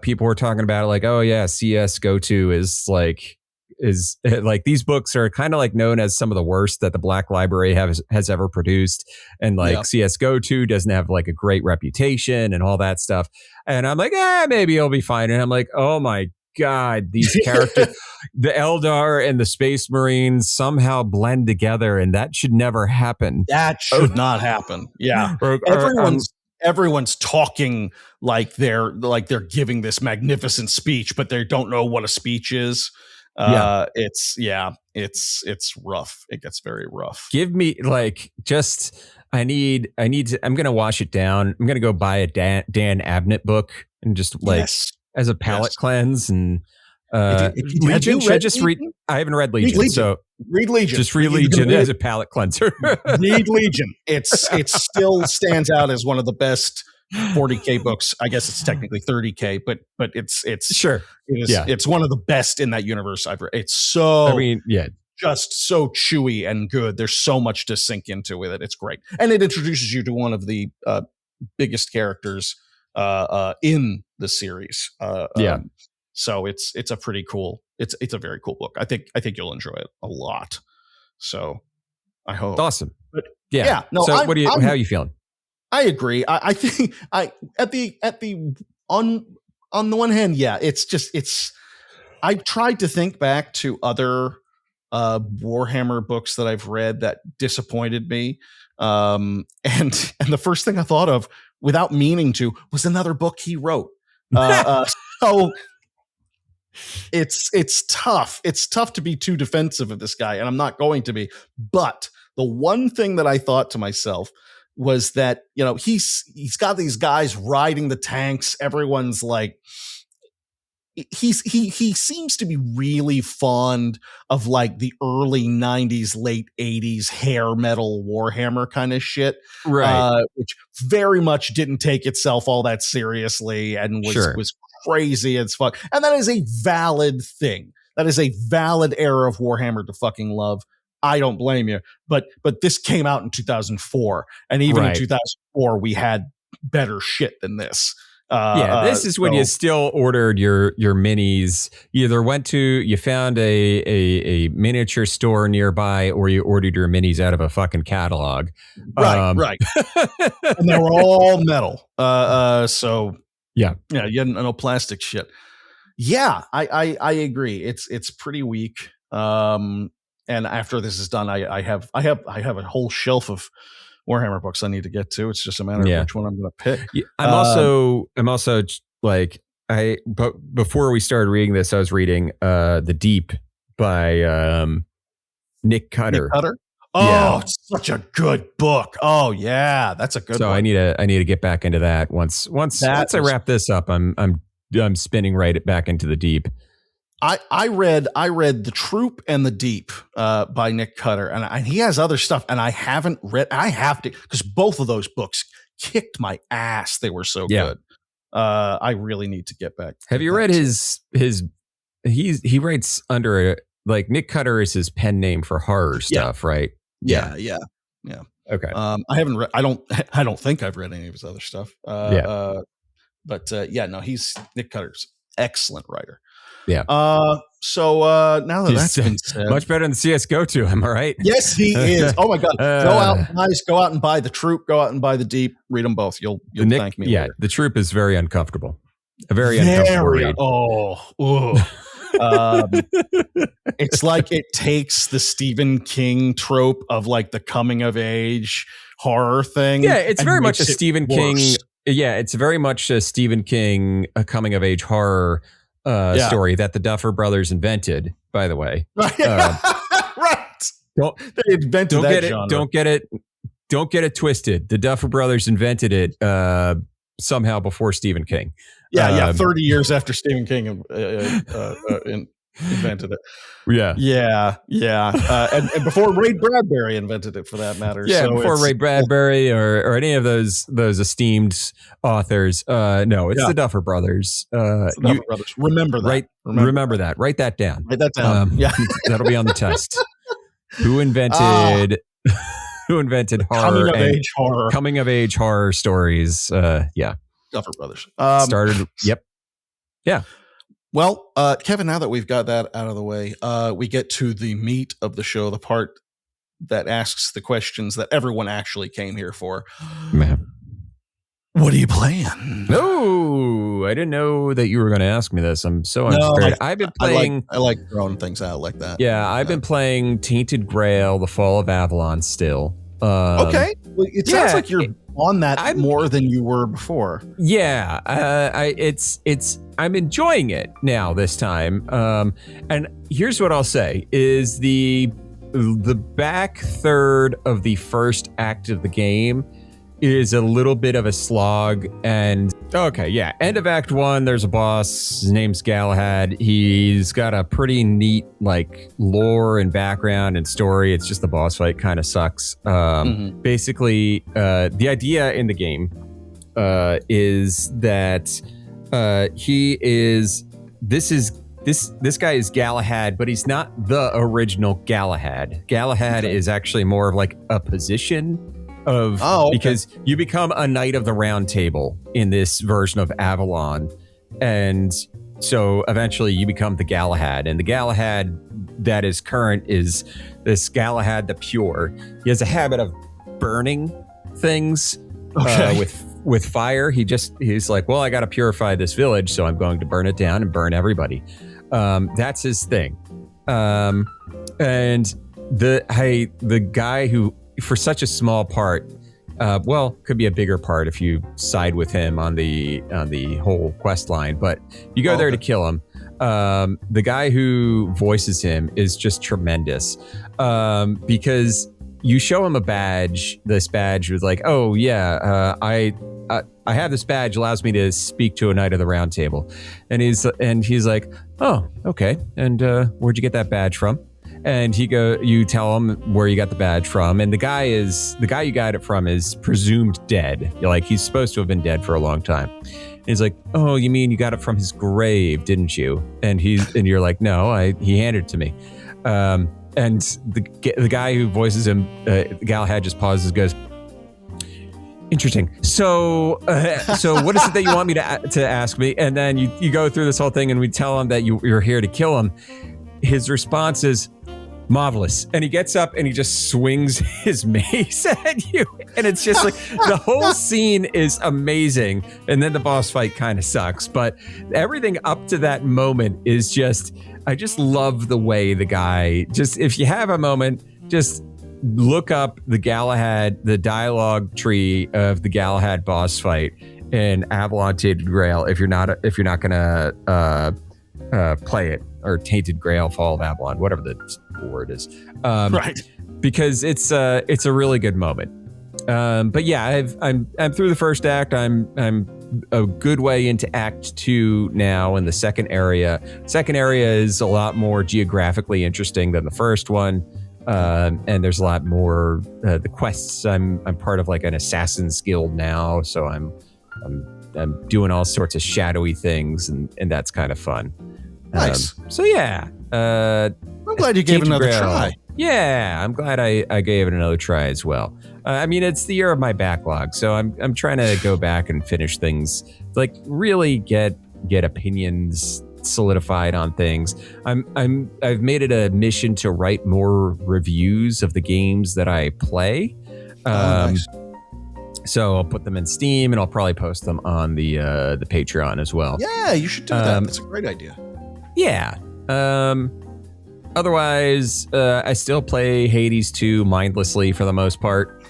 people were talking about it, like, oh yeah, CS GoTo is like these books are kind of like known as some of the worst that the Black Library has ever produced, and like CS GoTo doesn't have like a great reputation and all that stuff, and I'm like, maybe it'll be fine, and I'm like, oh my God, these characters, the Eldar and the Space Marines somehow blend together, and that should never happen. That should not happen. Yeah. Everyone's talking like they're giving this magnificent speech, but they don't know what a speech is. It's rough. It gets very rough. Give me like I'm going to wash it down. I'm going to go buy a Dan Abnett book and just like as a palate cleanse, and Legion. Should I just read? I haven't read Legion, so read Legion. Just read Legion as a palate cleanser. Read Legion. It still stands out as one of the best 40K books. I guess it's technically 30K, but it's sure. It's one of the best in that universe I've read. It's just so chewy and good. There's so much to sink into with it. It's great, and it introduces you to one of the biggest characters in the series. So it's a pretty cool. It's a very cool book. I think you'll enjoy it a lot. So I hope. Awesome. But No. So how are you feeling? I agree. I think on the one hand, I've tried to think back to other Warhammer books that I've read that disappointed me. And the first thing I thought of, without meaning to, was another book he wrote. So it's tough. It's tough to be too defensive of this guy, and I'm not going to be. But the one thing that I thought to myself was that, you know, he's got these guys riding the tanks. Everyone's like, he seems to be really fond of like the early 90s, late 80s hair metal Warhammer kind of shit. Right. Which very much didn't take itself all that seriously and was crazy as fuck. And that is a valid thing. That is a valid era of Warhammer to fucking love. I don't blame you. But this came out in 2004. And even in 2004, we had better shit than this. This is when you still ordered your minis. You either found a miniature store nearby, or you ordered your minis out of a fucking catalog. Right. And they were all metal. You had no plastic shit. Yeah, I agree. It's pretty weak. And after this is done, I have a whole shelf of Warhammer books I need to get to. It's just a matter of which one I'm going to pick. Yeah, I'm also like but before we started reading this, I was reading The Deep by Nick Cutter. Nick Cutter? Oh, it's such a good book. Oh yeah, that's a good one. So I need to get back into that once I wrap this up. I'm spinning right back into The Deep. I read The Troop and The Deep by Nick Cutter, and he has other stuff, and I haven't read. I have to, because both of those books kicked my ass. They were so good. I really need to get back. Have you read his? He writes under like Nick Cutter is his pen name for horror stuff, right? Yeah. Okay. I haven't read. I don't think I've read any of his other stuff. But he's Nick Cutter's excellent writer. Yeah. So now that that's been said, much better than CS:GO to him. All right. Yes, he is. Oh my God! Go out, guys! Go out and buy The Troop. Go out and buy The Deep. Read them both. You'll thank me. Yeah, later. The Troop is very uncomfortable. A very uncomfortable read. It's like it takes the Stephen King trope of like the coming of age horror thing. Yeah, it's very much a Stephen King. Yeah, it's very much a Stephen King coming of age horror story that the Duffer Brothers invented. By the way, right? They invented that genre. Don't get it twisted. The Duffer Brothers invented it somehow before Stephen King. 30 years after Stephen King invented it. And before Ray Bradbury invented it, for that matter. Yeah, so before Ray Bradbury or any of those esteemed authors. No, it's the Duffer Brothers. Duffer Brothers. Remember that. Remember that. Write that down. That'll be on the test. Who invented horror? Coming of age horror stories. Duffer Brothers. Started. Yep. Yeah. Well, Kevin, now that we've got that out of the way, we get to the meat of the show, the part that asks the questions that everyone actually came here for. Man. What are you playing? No, I didn't know that you were going to ask me this. I'm so unprepared. I've been playing. I like throwing things out like that. Yeah, I've been playing Tainted Grail: The Fall of Avalon still. Okay. Well, it sounds like you're on that more than you were before. Yeah, I'm enjoying it now this time. And here's what I'll say is the back third of the first act of the game is a little bit of a slog. And end of Act 1, there's a boss. His name's Galahad. He's got a pretty neat like lore and background and story. It's just the boss fight kind of sucks. Basically, the idea in the game is that this guy is Galahad, but he's not the original Galahad. Galahad is actually more of like a position because you become a Knight of the Round Table in this version of Avalon. And so eventually you become the Galahad, and the Galahad that is current is this Galahad the Pure. He has a habit of burning things with fire. He's like, well, I got to purify this village, so I'm going to burn it down and burn everybody. That's his thing. And the guy who, for such a small part, could be a bigger part if you side with him on the whole quest line, but you go there to kill him. The guy who voices him is just tremendous, because you show him this badge with like, I have this badge, allows me to speak to a Knight of the Round Table. And he's like, oh, okay. And where'd you get that badge from? And you tell him where you got the badge from. And the guy you got it from is presumed dead. Like, he's supposed to have been dead for a long time. And he's like, oh, you mean you got it from his grave, didn't you? And you're like, no, he handed it to me. And the guy who voices him, Galahad, just pauses, goes, interesting. So what is it that you want me to ask me? And then you go through this whole thing, and we tell him that you're here to kill him. His response is marvelous, and he gets up and he just swings his mace at you, and it's just like the whole scene is amazing. And then the boss fight kind of sucks, but everything up to that moment is just I just love the way the guy, just if you have a moment, just look up the dialogue tree of the Galahad boss fight in Avalon Tainted Grail if you're not gonna play it, or Tainted Grail Fall of Avalon, whatever the word is. Right. Because it's a really good moment. But yeah, I'm through the first act. I'm a good way into Act 2 now in the second area. Second area is a lot more geographically interesting than the first one. And there's a lot more the quests. I'm part of like an assassin's guild now, so I'm doing all sorts of shadowy things, and that's kind of fun. Nice. So yeah, I'm glad you gave it another try. Yeah, I'm glad I gave it another try as well. I mean, it's the year of my backlog, so I'm trying to go back and finish things, like really get opinions solidified on things. I've made it a mission to write more reviews of the games that I play. Nice. So I'll put them in Steam, and I'll probably post them on the Patreon as well. Yeah, you should do that. That's a great idea. Yeah. Otherwise, I still play Hades 2 mindlessly for the most part,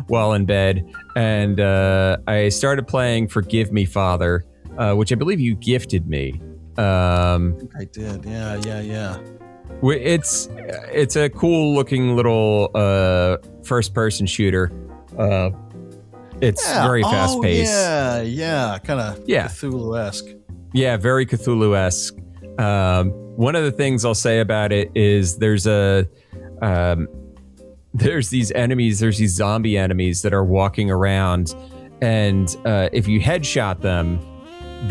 while in bed. And I started playing Forgive Me, Father, which I believe you gifted me. I did. Yeah. It's a cool looking little first person shooter. It's very fast paced. Kind of Cthulhu-esque. Yeah, very Cthulhu-esque. One of the things I'll say about it is there's these enemies, there's these zombie enemies that are walking around, and if you headshot them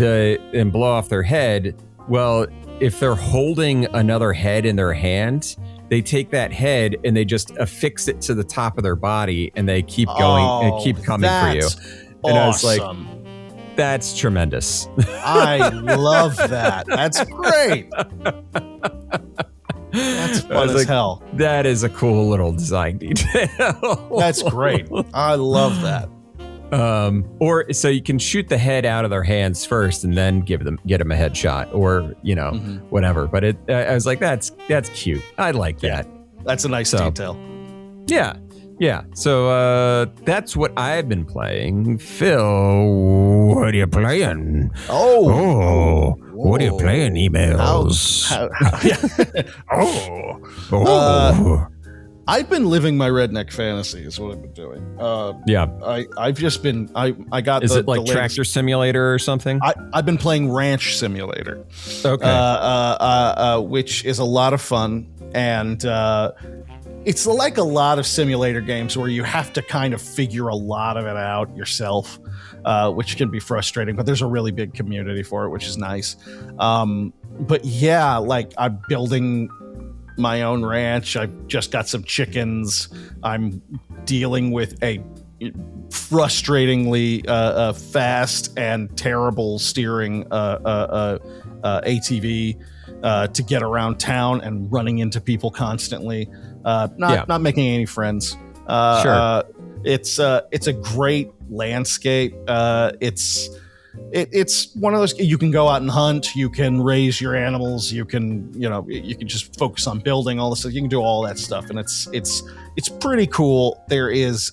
and blow off their head, well, if they're holding another head in their hand, they take that head and they just affix it to the top of their body, and they keep going and keep coming for you. And I was like, that's tremendous. I love that. That's great. That's fun as hell. That is a cool little design detail. That's great. I love that. Or so you can shoot the head out of their hands first and then get them a headshot, or whatever. But I was like, that's cute. I like that. That's a nice detail. Yeah. So that's what I've been playing. Phil, what are you playing? What are you playing? Emails. I've been living my redneck fantasy is what I've been doing. I've just been, I got Is the, it like the Tractor Simulator or something? I've been playing Ranch Simulator. Okay. Which is a lot of fun. And it's like a lot of simulator games where you have to kind of figure a lot of it out yourself, which can be frustrating, but there's a really big community for it, which is nice. But yeah, like I'm building my own ranch. I've just got some chickens. I'm dealing with a frustratingly fast and terrible steering ATV to get around town and running into people constantly. Not making any friends. Sure. It's a great landscape. It's one of those, you can go out and hunt, you can raise your animals, you can just focus on building all this stuff. You can do all that stuff, and it's pretty cool. There is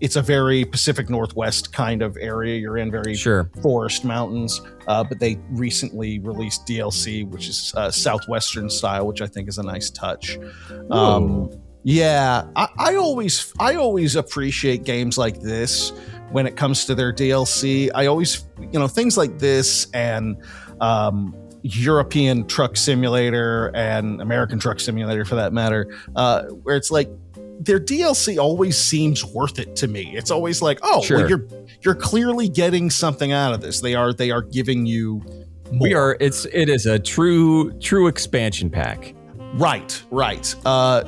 it's a very Pacific Northwest kind of area you're in, very forest mountains. But they recently released DLC, which is Southwestern style, which I think is a nice touch. Yeah, I always appreciate games like this when it comes to their DLC. I always, things like this and European Truck Simulator and American Truck Simulator for that matter, where it's like their DLC always seems worth it to me. It's always like, well, you're clearly getting something out of this. They are giving you more. It is a true expansion pack. Right.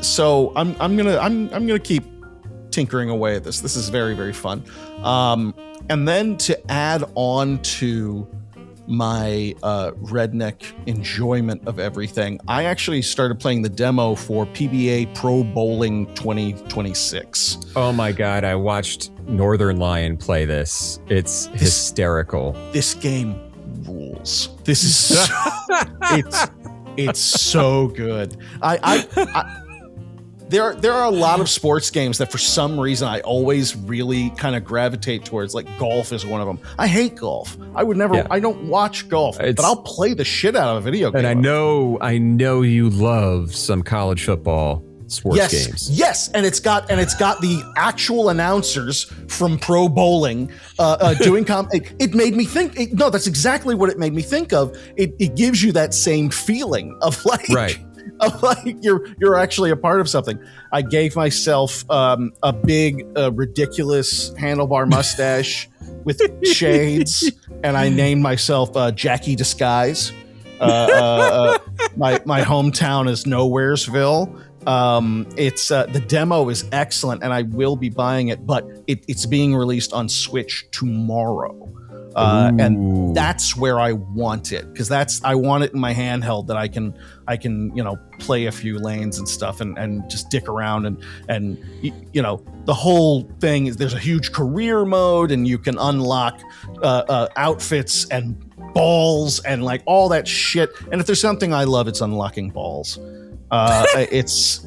So I'm gonna keep tinkering away at this. This is very, very fun. And then to add on to my redneck enjoyment of everything, I actually started playing the demo for PBA Pro Bowling 2026. Oh my God, I watched Northern Lion play this. It's hysterical. This game rules. balls. This is so, it's so good. There are a lot of sports games that for some reason I always really kind of gravitate towards. Like golf is one of them. I hate golf. I would never. Yeah. I don't watch golf, but I'll play the shit out of a video game. And I know you love some college football sports games. Yes, and it's got the actual announcers from pro bowling doing it made me think. No, that's exactly what it made me think of. It gives you that same feeling of like. Right. Like you're actually a part of something. I gave myself a big, ridiculous handlebar mustache with shades, and I named myself Jackie Disguise. My hometown is Nowheresville. It's the demo is excellent, and I will be buying it, but it's being released on Switch tomorrow. And that's where I want it, because I want it in my handheld that I can play a few lanes and stuff and just dick around and the whole thing is there's a huge career mode and you can unlock outfits and balls and like all that shit. And if there's something I love, it's unlocking balls. It's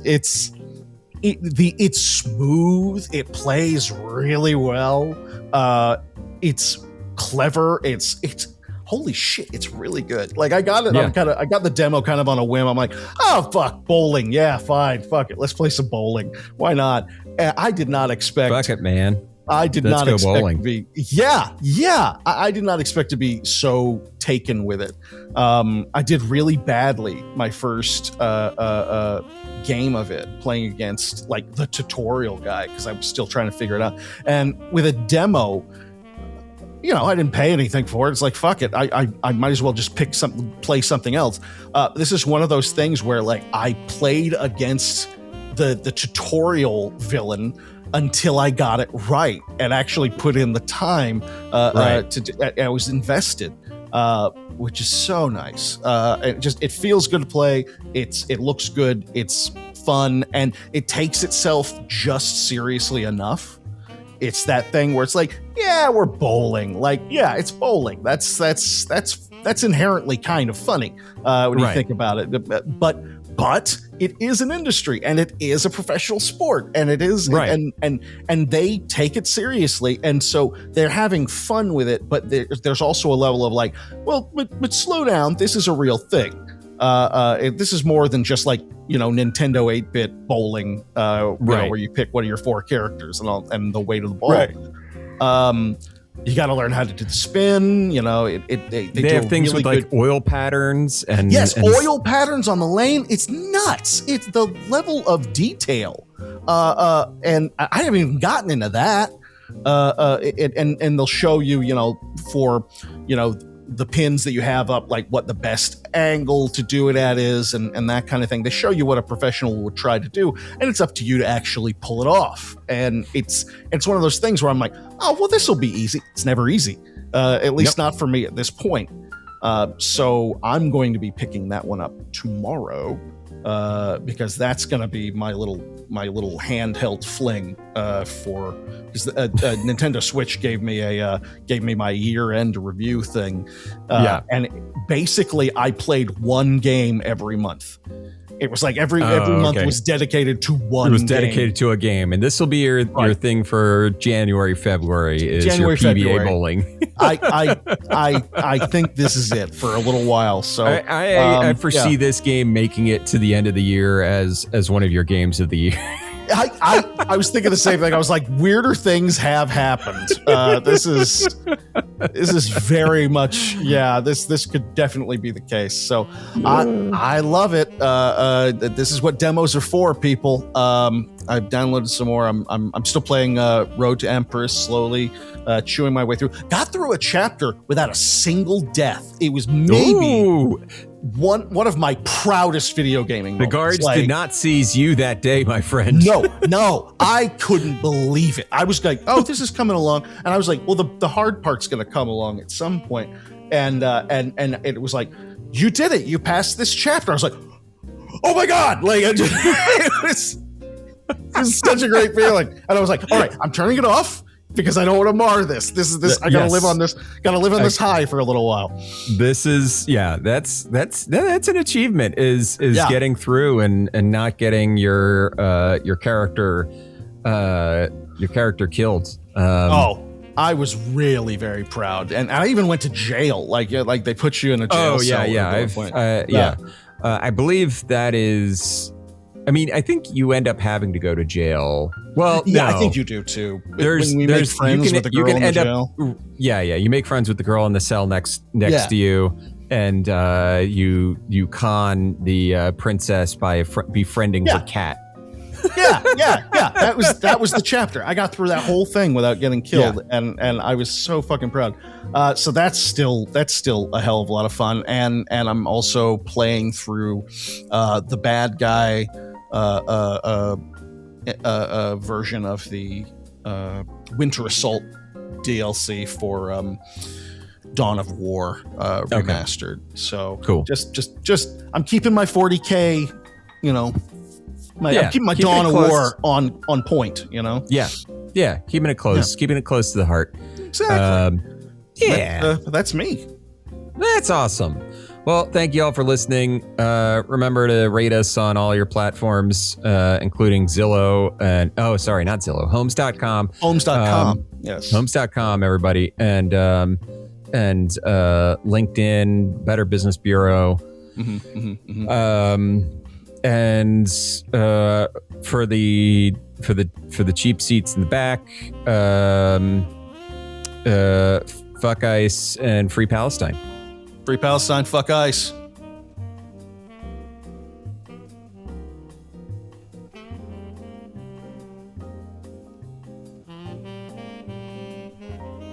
smooth. It plays really well. It's clever. It's holy shit. It's really good. Like I got it. Yeah. I got the demo kind of on a whim. I'm like, oh fuck, bowling. Yeah, fine. Fuck it. Let's play some bowling. Why not? And I did not expect. Fuck it, man. I did not expect bowling. To be. Yeah. I did not expect to be so taken with it. I did really badly my first game of it, playing against like the tutorial guy because I was still trying to figure it out. And with a demo, I didn't pay anything for it. It's like, fuck it. I might as well just play something else. This is one of those things where like I played against the tutorial villain until I got it right and actually put in the time I was invested, which is so nice. It feels good to play. It looks good. It's fun, and it takes itself just seriously enough. It's that thing where it's like, yeah, we're bowling. Like, yeah, it's bowling. That's inherently kind of funny when you think about it. But it is an industry, and it is a professional sport, and it is, and they take it seriously, and so they're having fun with it. But there's also a level of like, well, but slow down. This is a real thing. This is more than just like Nintendo 8-bit bowling, where you pick one of your 4 characters and the weight of the ball. Right. You got to learn how to do the spin. They have things really with like oil patterns and oil patterns on the lane. It's nuts. It's the level of detail, and I haven't even gotten into that. And they'll show you, for the pins that you have up, like what the best angle to do it at is, and that kind of thing. They show you what a professional would try to do, and it's up to you to actually pull it off. And it's one of those things where I'm like, oh, well, this will be easy. It's never easy, at least not for me at this point. So I'm going to be picking that one up tomorrow, because that's going to be my little handheld fling for, because Nintendo Switch gave me my year-end review thing, and basically I played one game every month. It was like every month was dedicated to one. It was dedicated to a game, and this will be your thing for January, February. Is your PBA bowling? I think this is it for a little while. So I foresee this game making it to the end of the year as one of your games of the year. I was thinking the same thing. I was like, weirder things have happened. This is very much, this could definitely be the case. So I love it. This is what demos are for, people. I've downloaded some more. I'm still playing Road to Empress, slowly chewing my way through. Got through a chapter without a single death. It was maybe one of my proudest video gaming moments. The guards did not seize you that day, my friend. No, I couldn't believe it. I was like, oh, this is coming along. And I was like, well, the hard part's going to come along at some point. And it was like, you did it. You passed this chapter. I was like, oh my God. Like, it was such a great feeling. And I was like, all right, I'm turning it off. because I don't want to mar this. I gotta live on this. Gotta live on this high for a little while. This is that's an achievement. Is getting through and not getting your character killed. I was really very proud, and I even went to jail. Like they put you in a jail cell. I believe that is. I mean, I think you end up having to go to jail. Well, I think you do too. You make friends with the girl in the jail. You make friends with the girl in the cell next to you, and you con the princess by befriending the cat. That was the chapter. I got through that whole thing without getting killed, and I was so fucking proud. So that's still a hell of a lot of fun, and I'm also playing through the bad guy version of the Winter Assault DLC for Dawn of War remastered. So cool. Just I'm keeping my 40K, I'm keeping my Dawn of War on point, Yeah, keeping it close, keeping it close to the heart. Exactly. That's me. That's awesome. Well, thank you all for listening. Remember to rate us on all your platforms, including Zillow and not Zillow, Homes.com. Homes.com. Yes. Homes.com, everybody. And LinkedIn, Better Business Bureau. And for the cheap seats in the back, fuck ICE and Free Palestine. Free Palestine, fuck ICE.